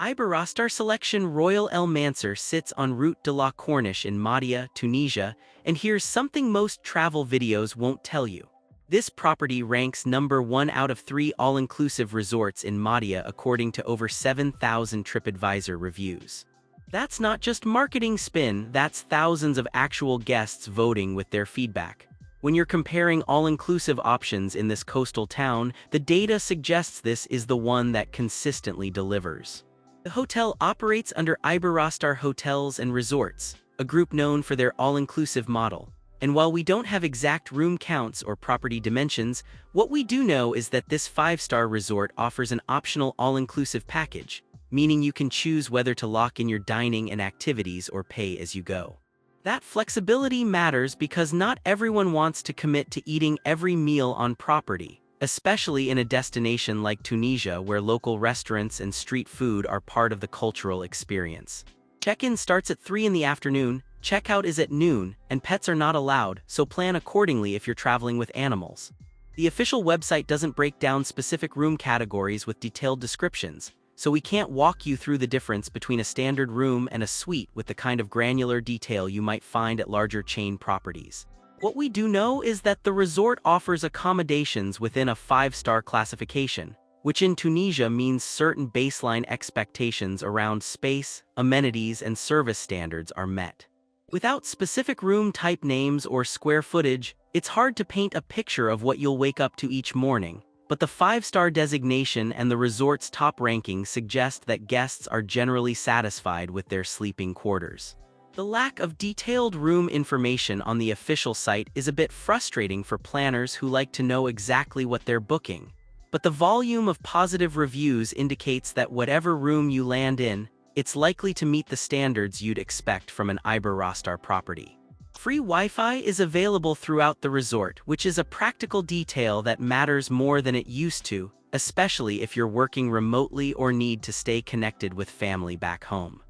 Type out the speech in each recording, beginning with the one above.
Iberostar Selection Royal El Mansour sits en route de la Corniche in Mahdia, Tunisia, and here's something most travel videos won't tell you. This property ranks number 1 out of 3 all-inclusive resorts in Mahdia according to over 7,000 TripAdvisor reviews. That's not just marketing spin, that's thousands of actual guests voting with their feedback. When you're comparing all-inclusive options in this coastal town, the data suggests this is the one that consistently delivers. The hotel operates under Iberostar Hotels and Resorts, a group known for their all-inclusive model. And while we don't have exact room counts or property dimensions, what we do know is that this 5-star resort offers an optional all-inclusive package, meaning you can choose whether to lock in your dining and activities or pay as you go. That flexibility matters because not everyone wants to commit to eating every meal on property, especially in a destination like Tunisia where local restaurants and street food are part of the cultural experience. Check-in starts at 3 in the afternoon, checkout is at noon, and pets are not allowed, so plan accordingly if you're traveling with animals. The official website doesn't break down specific room categories with detailed descriptions, so we can't walk you through the difference between a standard room and a suite with the kind of granular detail you might find at larger chain properties. What we do know is that the resort offers accommodations within a 5-star classification, which in Tunisia means certain baseline expectations around space, amenities, and service standards are met. Without specific room type names or square footage, it's hard to paint a picture of what you'll wake up to each morning, but the 5-star designation and the resort's top ranking suggest that guests are generally satisfied with their sleeping quarters. The lack of detailed room information on the official site is a bit frustrating for planners who like to know exactly what they're booking, but the volume of positive reviews indicates that whatever room you land in, it's likely to meet the standards you'd expect from an Iberostar property. Free Wi-Fi is available throughout the resort, which is a practical detail that matters more than it used to, especially if you're working remotely or need to stay connected with family back home.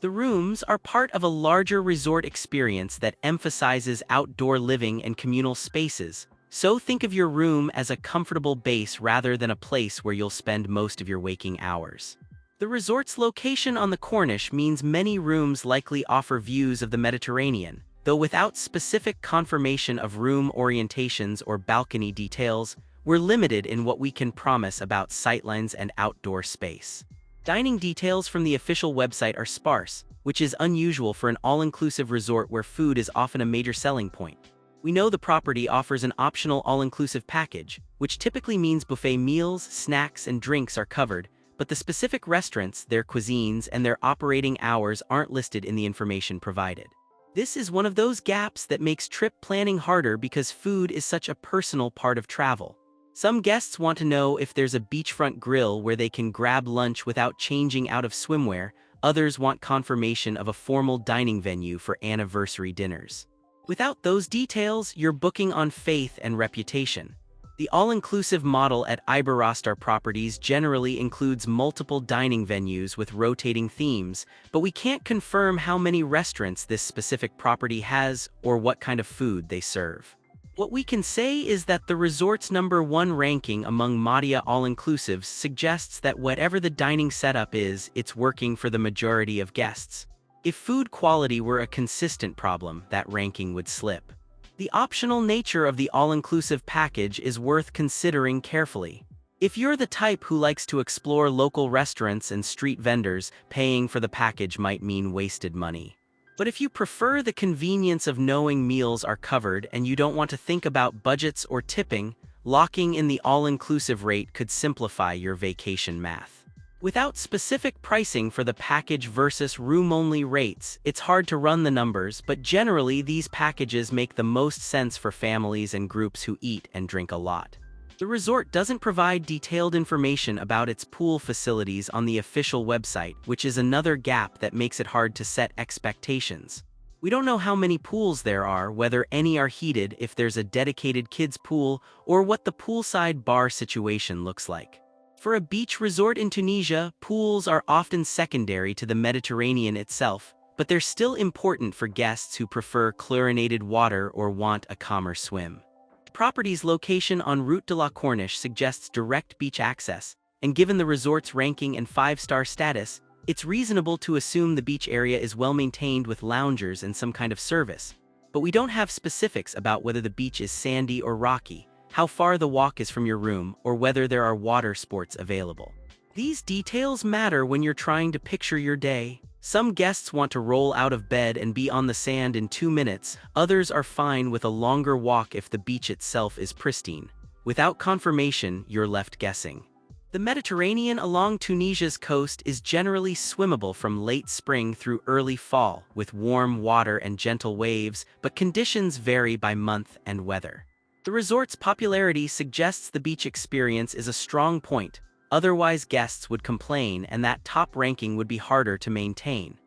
The rooms are part of a larger resort experience that emphasizes outdoor living and communal spaces, so think of your room as a comfortable base rather than a place where you'll spend most of your waking hours. The resort's location on the Corniche means many rooms likely offer views of the Mediterranean, though without specific confirmation of room orientations or balcony details, we're limited in what we can promise about sightlines and outdoor space. Dining details from the official website are sparse, which is unusual for an all-inclusive resort where food is often a major selling point. We know the property offers an optional all-inclusive package, which typically means buffet meals, snacks, and drinks are covered, but the specific restaurants, their cuisines, and their operating hours aren't listed in the information provided. This is one of those gaps that makes trip planning harder because food is such a personal part of travel. Some guests want to know if there's a beachfront grill where they can grab lunch without changing out of swimwear, others want confirmation of a formal dining venue for anniversary dinners. Without those details, you're booking on faith and reputation. The all-inclusive model at Iberostar properties generally includes multiple dining venues with rotating themes, but we can't confirm how many restaurants this specific property has or what kind of food they serve. What we can say is that the resort's number 1 ranking among Mahdia all-inclusives suggests that whatever the dining setup is, it's working for the majority of guests. If food quality were a consistent problem, that ranking would slip. The optional nature of the all-inclusive package is worth considering carefully. If you're the type who likes to explore local restaurants and street vendors, paying for the package might mean wasted money. But if you prefer the convenience of knowing meals are covered and you don't want to think about budgets or tipping, locking in the all-inclusive rate could simplify your vacation math. Without specific pricing for the package versus room-only rates, it's hard to run the numbers, but generally these packages make the most sense for families and groups who eat and drink a lot. The resort doesn't provide detailed information about its pool facilities on the official website, which is another gap that makes it hard to set expectations. We don't know how many pools there are, whether any are heated, if there's a dedicated kids pool, or what the poolside bar situation looks like. For a beach resort in Tunisia, pools are often secondary to the Mediterranean itself, but they're still important for guests who prefer chlorinated water or want a calmer swim. The property's location en route de la Corniche suggests direct beach access, and given the resort's ranking and 5-star status, It's reasonable to assume the beach area is well maintained with loungers and some kind of service, but we don't have specifics about whether the beach is sandy or rocky, how far the walk is from your room, or whether there are water sports available. These details matter when you're trying to picture your day. Some guests want to roll out of bed and be on the sand in 2 minutes, others are fine with a longer walk if the beach itself is pristine. Without confirmation, you're left guessing. The Mediterranean along Tunisia's coast is generally swimmable from late spring through early fall, with warm water and gentle waves, but conditions vary by month and weather. The resort's popularity suggests the beach experience is a strong point, otherwise guests would complain and that top ranking would be harder to maintain.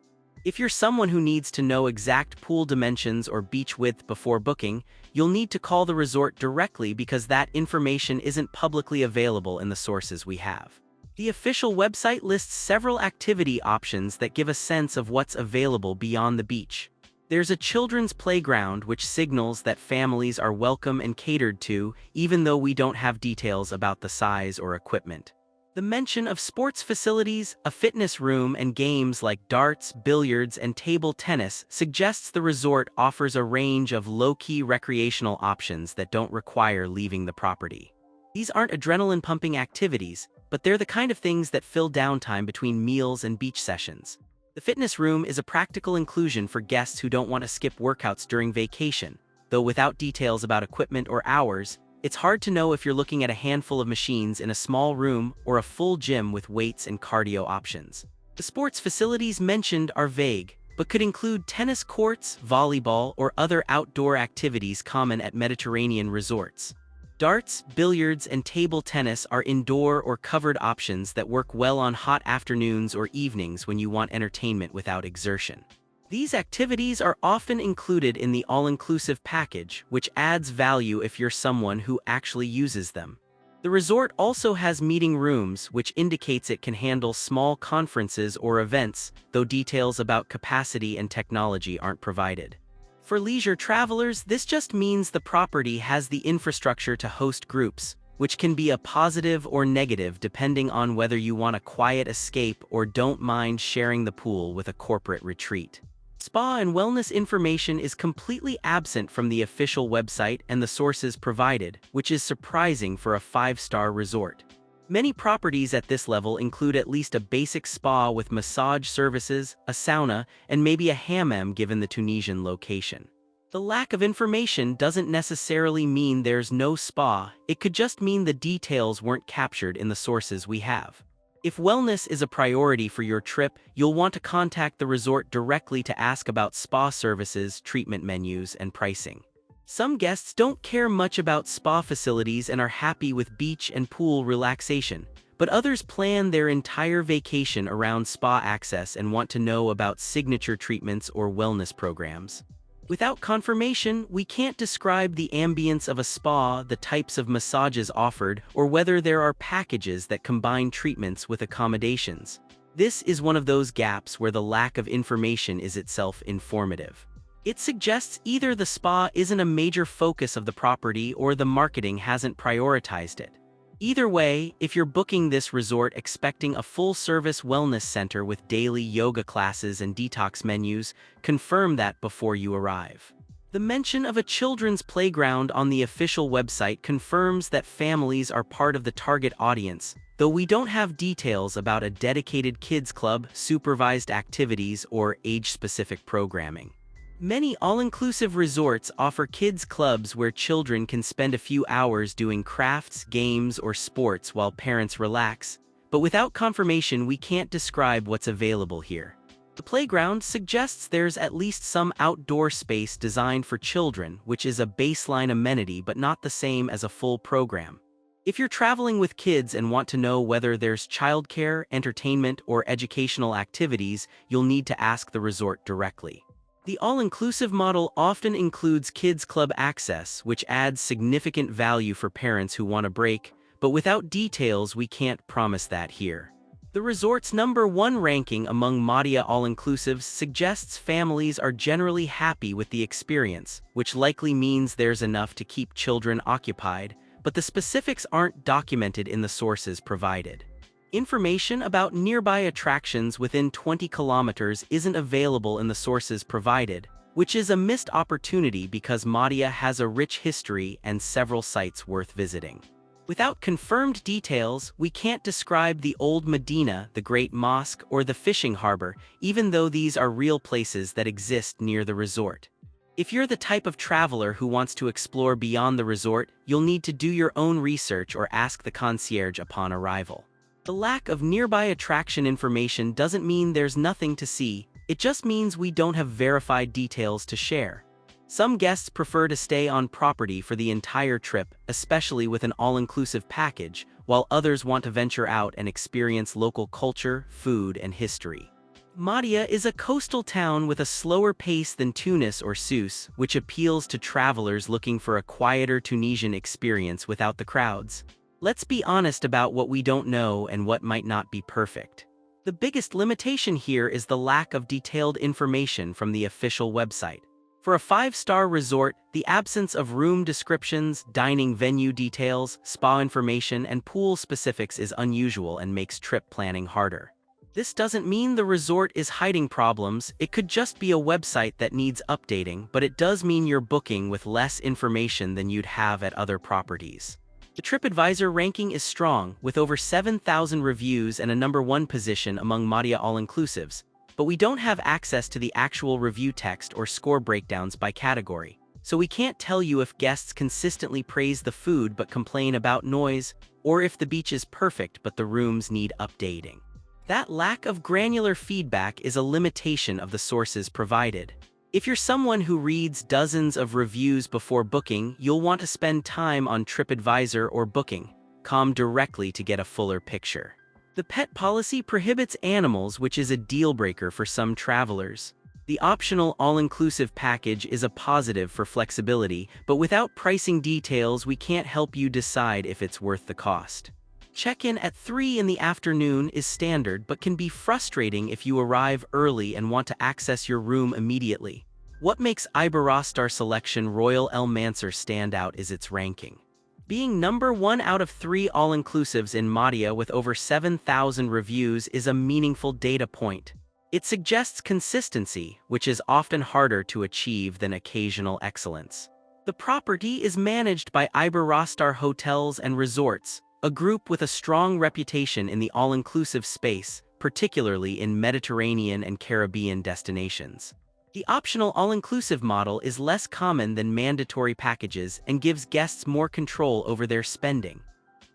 If you're someone who needs to know exact pool dimensions or beach width before booking, you'll need to call the resort directly because that information isn't publicly available in the sources we have. The official website lists several activity options that give a sense of what's available beyond the beach. There's a children's playground which signals that families are welcome and catered to, even though we don't have details about the size or equipment. The mention of sports facilities, a fitness room, and games like darts, billiards, and table tennis suggests the resort offers a range of low-key recreational options that don't require leaving the property. These aren't adrenaline-pumping activities, but they're the kind of things that fill downtime between meals and beach sessions. The fitness room is a practical inclusion for guests who don't want to skip workouts during vacation, though without details about equipment or hours, it's hard to know if you're looking at a handful of machines in a small room or a full gym with weights and cardio options. The sports facilities mentioned are vague, but could include tennis courts, volleyball, or other outdoor activities common at Mediterranean resorts. Darts, billiards, and table tennis are indoor or covered options that work well on hot afternoons or evenings when you want entertainment without exertion. These activities are often included in the all-inclusive package, which adds value if you're someone who actually uses them. The resort also has meeting rooms, which indicates it can handle small conferences or events, though details about capacity and technology aren't provided. For leisure travelers, this just means the property has the infrastructure to host groups, which can be a positive or negative depending on whether you want a quiet escape or don't mind sharing the pool with a corporate retreat. Spa and wellness information is completely absent from the official website and the sources provided, which is surprising for a 5-star resort. Many properties at this level include at least a basic spa with massage services, a sauna, and maybe a hammam given the Tunisian location. The lack of information doesn't necessarily mean there's no spa, it could just mean the details weren't captured in the sources we have. If wellness is a priority for your trip, you'll want to contact the resort directly to ask about spa services, treatment menus, and pricing. Some guests don't care much about spa facilities and are happy with beach and pool relaxation, but others plan their entire vacation around spa access and want to know about signature treatments or wellness programs. Without confirmation, we can't describe the ambience of a spa, the types of massages offered, or whether there are packages that combine treatments with accommodations. This is one of those gaps where the lack of information is itself informative. It suggests either the spa isn't a major focus of the property or the marketing hasn't prioritized it. Either way, if you're booking this resort expecting a full-service wellness center with daily yoga classes and detox menus, confirm that before you arrive. The mention of a children's playground on the official website confirms that families are part of the target audience, though we don't have details about a dedicated kids club, supervised activities, or age-specific programming. Many all-inclusive resorts offer kids' clubs where children can spend a few hours doing crafts, games, or sports while parents relax, but without confirmation we can't describe what's available here. The playground suggests there's at least some outdoor space designed for children, which is a baseline amenity but not the same as a full program. If you're traveling with kids and want to know whether there's childcare, entertainment, or educational activities, you'll need to ask the resort directly. The all-inclusive model often includes kids' club access, which adds significant value for parents who want a break, but without details we can't promise that here. The resort's #1 ranking among Mahdia all-inclusives suggests families are generally happy with the experience, which likely means there's enough to keep children occupied, but the specifics aren't documented in the sources provided. Information about nearby attractions within 20 kilometers isn't available in the sources provided, which is a missed opportunity because Mahdia has a rich history and several sites worth visiting. Without confirmed details, we can't describe the Old Medina, the Great Mosque, or the fishing harbor, even though these are real places that exist near the resort. If you're the type of traveler who wants to explore beyond the resort, you'll need to do your own research or ask the concierge upon arrival. The lack of nearby attraction information doesn't mean there's nothing to see, it just means we don't have verified details to share. Some guests prefer to stay on property for the entire trip, especially with an all-inclusive package, while others want to venture out and experience local culture, food, and history. Mahdia is a coastal town with a slower pace than Tunis or Sousse, which appeals to travelers looking for a quieter Tunisian experience without the crowds. Let's be honest about what we don't know and what might not be perfect. The biggest limitation here is the lack of detailed information from the official website. For a 5-star resort, the absence of room descriptions, dining venue details, spa information, and pool specifics is unusual and makes trip planning harder. This doesn't mean the resort is hiding problems, it could just be a website that needs updating, but it does mean you're booking with less information than you'd have at other properties. The TripAdvisor ranking is strong, with over 7,000 reviews and a #1 position among Mahdia all-inclusives, but we don't have access to the actual review text or score breakdowns by category, so we can't tell you if guests consistently praise the food but complain about noise, or if the beach is perfect but the rooms need updating. That lack of granular feedback is a limitation of the sources provided. If you're someone who reads dozens of reviews before booking, you'll want to spend time on TripAdvisor or Booking.com directly to get a fuller picture. The pet policy prohibits animals, which is a deal-breaker for some travelers. The optional all-inclusive package is a positive for flexibility, but without pricing details, we can't help you decide if it's worth the cost. Check-in at 3 in the afternoon is standard but can be frustrating if you arrive early and want to access your room immediately. What makes Iberostar selection Royal El Mansour stand out is its ranking. Being #1 out of 3 all-inclusives in Mahdia with over 7,000 reviews is a meaningful data point. It suggests consistency, which is often harder to achieve than occasional excellence. The property is managed by Iberostar Hotels and Resorts, a group with a strong reputation in the all-inclusive space, particularly in Mediterranean and Caribbean destinations. The optional all-inclusive model is less common than mandatory packages and gives guests more control over their spending.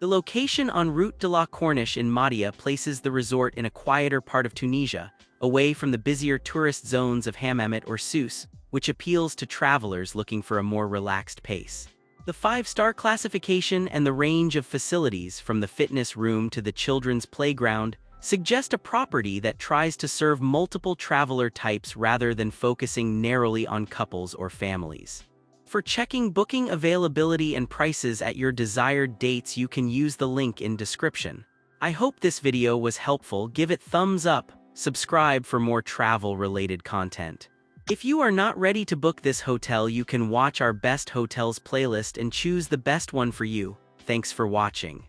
The location on Route de la Corniche in Mahdia places the resort in a quieter part of Tunisia, away from the busier tourist zones of Hammamet or Sousse, which appeals to travelers looking for a more relaxed pace. The 5-star classification and the range of facilities, from the fitness room to the children's playground, suggest a property that tries to serve multiple traveler types rather than focusing narrowly on couples or families. For checking booking availability and prices at your desired dates, you can use the link in description. I hope this video was helpful. Give it thumbs up, subscribe for more travel-related content. If you are not ready to book this hotel, you can watch our best hotels playlist and choose the best one for you. Thanks for watching.